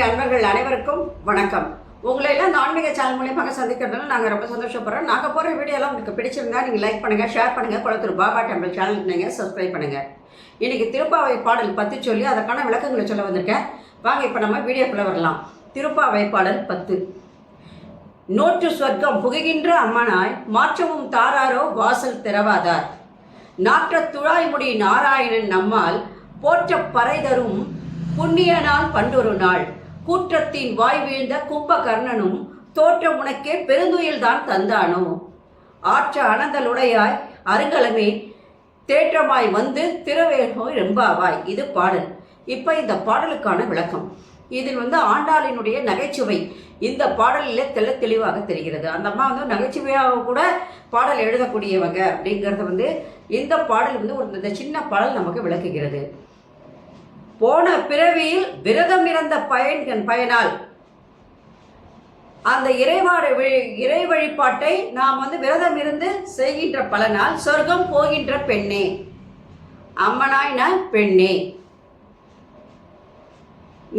அன்பர்கள் அனைவருக்கும் வணக்கம். உங்களை எல்லாம் இந்த ஆன்மீக சேனல் மூலியமாக சந்திக்கிறதுனால நாங்கள் ரொம்ப சந்தோஷப்படுறோம். நாங்கள் போகிற வீடியோலாம் உங்களுக்கு பிடிச்சிருந்தா நீங்கள் லைக் பண்ணுங்கள், ஷேர் பண்ணுங்கள். குளத்தூர் பாபா டெம்பிள் சேனலுக்கு நீங்கள் சப்ஸ்கிரைப் பண்ணுங்கள். இன்றைக்கி திருப்பாவை பாடல் 10 சொல்லி அதற்கான விளக்கங்களை சொல்ல வந்திருக்கேன். வாங்க இப்போ நம்ம வீடியோக்குள்ளே வரலாம். திருப்பாவை பாடல் 10. நோற்று சொர்க்கம் புகுகின்ற அம்மனாய் மாற்றமும் தாராரோ வாசல் திறவாதார். நாற்ற துழாய்முடி நாராயணன் நம்மால் போற்ற பறை தரும் புண்ணிய நாள் பண்டொரு நாள். கூற்றத்தின் வாய் வீழ்ந்த கும்பகர்ணனும் தோற்ற உனக்கே பெருந்துயில்தான் தந்தானோ. ஆற்ற அனந்தலுடையாய் அருங்கலமே தேற்றமாய் வந்து திருவேகோ ரெம்பாவாய். இது பாடல். இப்போ இந்த பாடலுக்கான விளக்கம். இதில் ஆண்டாளினுடைய நகைச்சுவை இந்த பாடலில் தெளிவாக தெரிகிறது. அந்த அம்மா நகைச்சுவையாக கூட பாடல் எழுதக்கூடியவங்க அப்படிங்கிறத இந்த பாடல் ஒரு சின்ன பாடல் நமக்கு விளக்குகிறது. போன பிறவியில் விரதம் இறந்த பயனால் அந்த இறை வழிபாட்டை நாம் விரதம் இருந்து செய்கின்ற பலனால் சொர்க்கம் போகின்ற பெண்ணே, அம்மனாய் நான் பெண்ணே,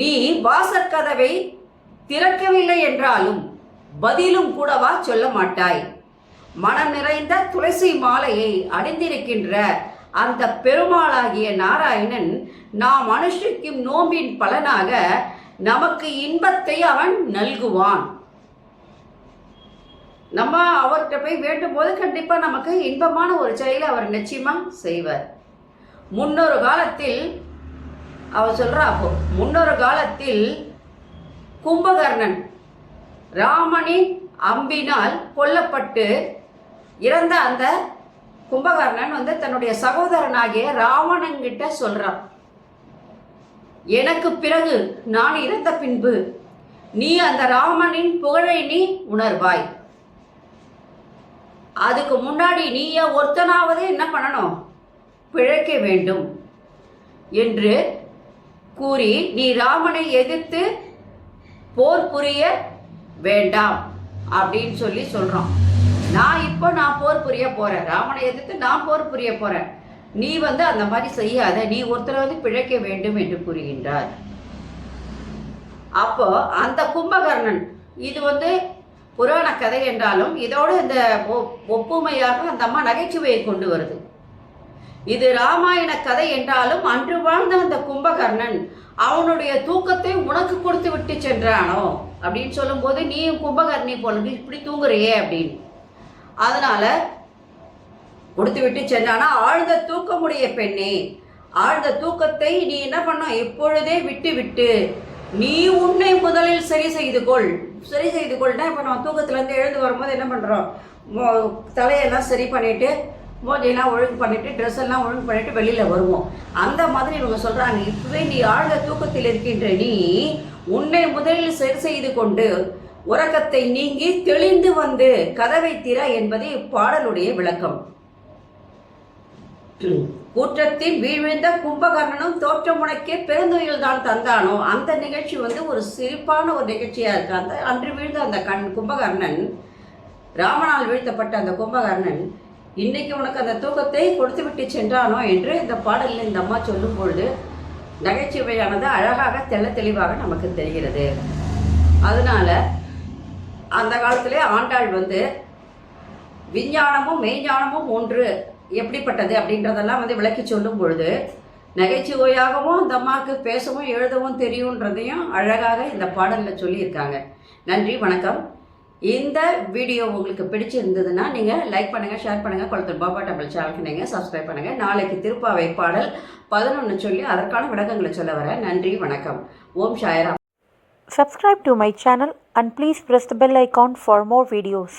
நீ வாசற்கதவை திறக்கவில்லை என்றாலும் பதிலும் கூடவா சொல்ல மாட்டாய். மனம் நிறைந்த துளசி மாலையை அணிந்திருக்கின்ற அந்த பெருமாளாகிய நாராயணன் நாம் அனுஷ்டிக்கும் நோம்பின் பலனாக நமக்கு இன்பத்தை அவன் நல்குவான். நம்ம அவர்கிட்ட போய் வேண்டும் போது கண்டிப்பா நமக்கு இன்பமான ஒரு செயலை அவர் நிச்சயமா செய்வார். முன்னொரு காலத்தில் அவர் சொல்றா, அப்போ முன்னொரு காலத்தில் கும்பகர்ணன் ராமனின் அம்பினால் கொல்லப்பட்டு இறந்த அந்த கும்பகர்ணன் தன்னுடைய சகோதரனாகிய ராவணன்கிட்ட சொல்றான், எனக்கு பிறகு நான் இறந்த பின்பு நீ அந்த ராமனின் புகழை நீ உணர்வாய். அதுக்கு முன்னாடி நீ ஒருத்தனாவது என்ன பண்ணணும், பிழைக்க வேண்டும் என்று கூறி நீ ராமனை எதிர்த்து போர் புரிய வேண்டாம் அப்படின்னு சொல்றான். நான் போர் புரிய போறேன், ராமனை எதிர்த்து நான் போர் புரிய போறேன், நீ அந்த மாதிரி செய்யாத, நீ ஒருத்தராவது பிழைக்க வேண்டும் என்று கூறுகின்றார். அப்போ அந்த கும்பகர்ணன், இது புராண கதை என்றாலும் இதோடு இந்த ஒப்புமையாக அந்த அம்மா நகைச்சுவையை கொண்டு வருது. இது ராமாயண கதை என்றாலும் அன்று வாழ்ந்த அந்த கும்பகர்ணன் அவனுடைய தூக்கத்தை உனக்கு கொடுத்து விட்டு சென்றானோ அப்படின்னு சொல்லும் போது நீயும் கும்பகர்ணி போல இப்படி தூங்குறியே அப்படின்னு, அதனால கொடுத்து விட்டு சென்றானா. ஆழ்ந்த தூக்கமுடைய பெண்ணே, ஆழ்ந்த தூக்கத்தை நீ என்ன பண்ண, எப்பொழுதே விட்டு விட்டு நீ உன்னை முதலில் சரி செய்து கொள்னா. இப்போ நம்ம தூக்கத்துலேருந்து எழுந்து வரும்போது என்ன பண்ணுறோம், தலையெல்லாம் சரி பண்ணிட்டு மோதியெல்லாம் ஒழுங்கு பண்ணிட்டு ட்ரெஸ் எல்லாம் ஒழுங்கு பண்ணிட்டு வெளியில் வருவோம். அந்த மாதிரி இவங்க சொல்கிறாங்க, இப்பவே நீ ஆழ்ந்த தூக்கத்தில் இருக்கின்ற நீ உன்னை முதலில் சரி செய்து கொண்டு உறக்கத்தை நீங்கி தெளிந்து வந்து கதவை திற என்பதே இப்பாடலுடைய விளக்கம். கூற்றத்தில் வீழ்ந்த கும்பகர்ணனும் தோற்றம் உனக்கே பெருந்துயில் தான் தந்தானோ. அந்த நிகழ்ச்சி ஒரு சிறப்பான ஒரு நிகழ்ச்சியா இருக்கு. அந்த அன்று வீழ்ந்த அந்த கும்பகர்ணன், ராமனால் வீழ்த்தப்பட்ட அந்த கும்பகர்ணன் இன்னைக்கு உனக்கு அந்த தூக்கத்தை கொடுத்து விட்டு சென்றானோ என்று இந்த பாடலில் இந்த அம்மா சொல்லும் பொழுது நகைச்சுவையானது அழகாக தெளிவாக நமக்கு தெரிகிறது. அதனால அந்த காலத்திலே ஆண்டாள் விஞ்ஞானமும் மெய்ஞானமும் ஒன்று எப்படிப்பட்டது அப்படின்றதெல்லாம் விளக்கி சொல்லும் பொழுது நகைச்சுவையாகவும் அந்த அம்மாவுக்கு பேசவும் எழுதவும் தெரியுன்றதையும் அழகாக இந்த பாடலில் சொல்லியிருக்காங்க. நன்றி, வணக்கம். இந்த வீடியோ உங்களுக்கு பிடிச்சிருந்ததுன்னா நீங்கள் லைக் பண்ணுங்கள், ஷேர் பண்ணுங்கள். குளத்தூர் பாபா டெம்பிள் சேனலுக்கு நீங்கள் சப்ஸ்கிரைப் பண்ணுங்கள். நாளைக்கு திருப்பாவை பாடல் 11 சொல்லி அதற்கான விளக்கங்களை சொல்ல வரேன். நன்றி, வணக்கம். ஓம் Sairam. Subscribe to my channel and please press the bell icon for more videos.